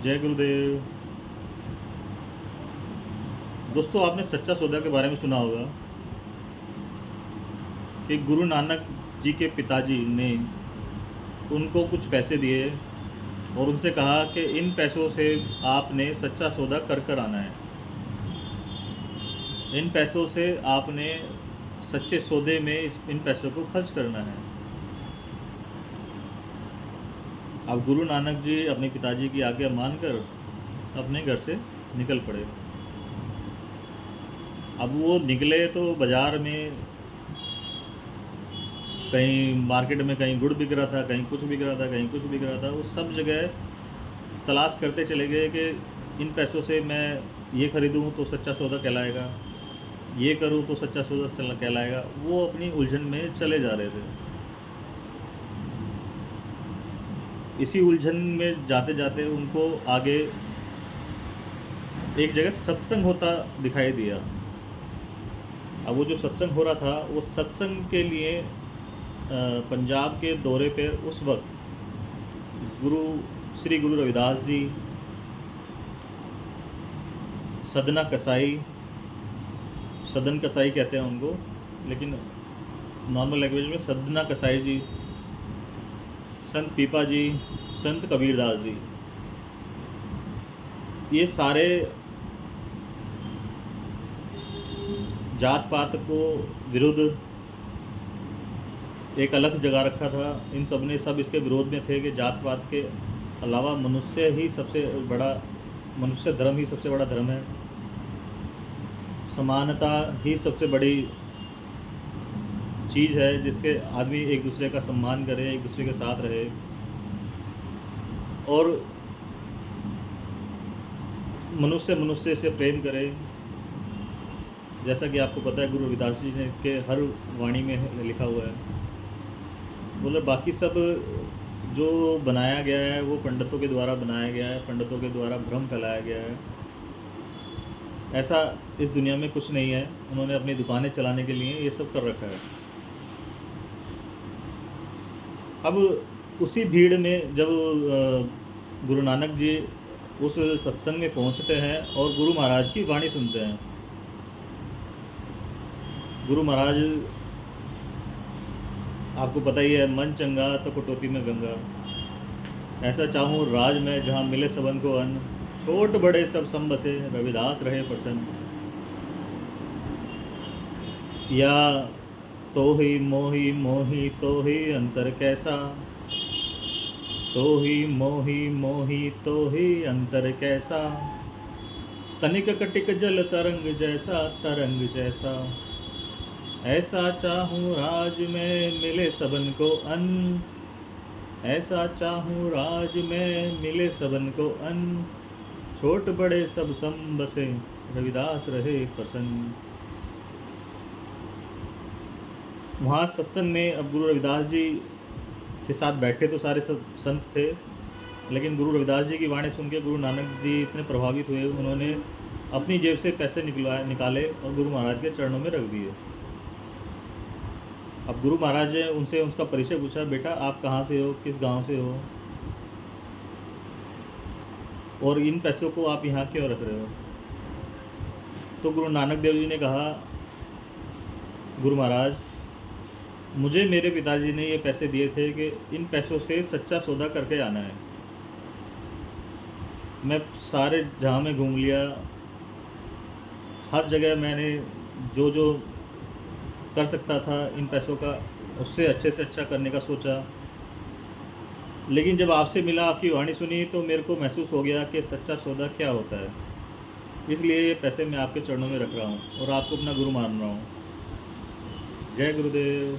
जय गुरुदेव। दोस्तों, आपने सच्चा सौदा के बारे में सुना होगा कि गुरु नानक जी के पिताजी ने उनको कुछ पैसे दिए और उनसे कहा कि इन पैसों से आपने सच्चा सौदा कर कर आना है। इन पैसों से आपने सच्चे सौदे में इन पैसों को खर्च करना है। अब गुरु नानक जी अपने पिताजी की आज्ञा मानकर अपने घर से निकल पड़े। अब वो निकले तो बाज़ार में कहीं मार्केट में कहीं गुड़ बिक रहा था, कहीं कुछ बिक रहा था, कहीं कुछ बिक रहा था। वो सब जगह तलाश करते चले गए कि इन पैसों से मैं ये ख़रीदूँ तो सच्चा सौदा कहलाएगा, ये करूँ तो सच्चा सौदा कहलाएगा। वो अपनी उलझन में चले जा रहे थे। इसी उलझन में जाते जाते उनको आगे एक जगह सत्संग होता दिखाई दिया। अब वो जो सत्संग हो रहा था, वो सत्संग के लिए पंजाब के दौरे पे उस वक्त श्री गुरु रविदास जी, सदन कसाई कहते हैं उनको, लेकिन नॉर्मल लैंग्वेज में सदना कसाई जी, संत पीपा जी, संत कबीरदास जी, ये सारे जात पात को विरुद्ध एक अलग जगह रखा था। इन सब ने सब इसके विरोध में थे कि जात पात के अलावा मनुष्य धर्म ही सबसे बड़ा धर्म है। समानता ही सबसे बड़ी चीज़ है जिससे आदमी एक दूसरे का सम्मान करे, एक दूसरे के साथ रहे। और मनुष्य से प्रेम करे। जैसा कि आपको पता है, गुरु रविदास जी ने के हर वाणी में लिखा हुआ है। बोले बाकी सब जो बनाया गया है वो पंडितों के द्वारा बनाया गया है, पंडितों के द्वारा भ्रम फैलाया गया है। ऐसा इस दुनिया में कुछ नहीं है। उन्होंने अपनी दुकानें चलाने के लिए ये सब कर रखा है। अब उसी भीड़ में जब गुरु नानक जी उस सत्संग में पहुंचते हैं और गुरु महाराज की वाणी सुनते हैं। गुरु महाराज, आपको पता ही है, मन चंगा तो कटौती में गंगा। ऐसा चाहूँ राज में जहाँ मिले सबन को अन्न, छोट बड़े सब सम बसे, रविदास रहे प्रसन्न। या तो ही मोही मोही तो ही अंतर कैसा, तो ही मोही तो ही अंतर कैसा, तनिक कटिक जल तरंग जैसा, ऐसा चाहूँ राज में मिले सबन को अन्न, ऐसा चाहूँ राज में मिले सबन को अन्न, छोट बड़े सब सम बसे, रविदास रहे प्रसन्न। वहाँ सत्संग में अब गुरु रविदास जी के साथ बैठे तो सारे संत थे, लेकिन गुरु रविदास जी की वाणी सुन के गुरु नानक जी इतने प्रभावित हुए, उन्होंने अपनी जेब से पैसे निकाले और गुरु महाराज के चरणों में रख दिए। अब गुरु महाराज ने उनसे उसका परिचय पूछा, बेटा आप कहाँ से हो, किस गांव से हो, और इन पैसों को आप यहाँ क्यों रख रहे हो? तो गुरु नानक देव जी ने कहा, गुरु महाराज, मुझे मेरे पिताजी ने ये पैसे दिए थे कि इन पैसों से सच्चा सौदा करके आना है। मैं सारे जहाँ में घूम लिया, हर जगह मैंने जो जो कर सकता था इन पैसों का, उससे अच्छे से अच्छा करने का सोचा। लेकिन जब आपसे मिला, आपकी वाणी सुनी, तो मेरे को महसूस हो गया कि सच्चा सौदा क्या होता है। इसलिए ये पैसे मैं आपके चरणों में रख रहा हूँ और आपको अपना गुरु मान रहा हूँ। जय गुरुदेव।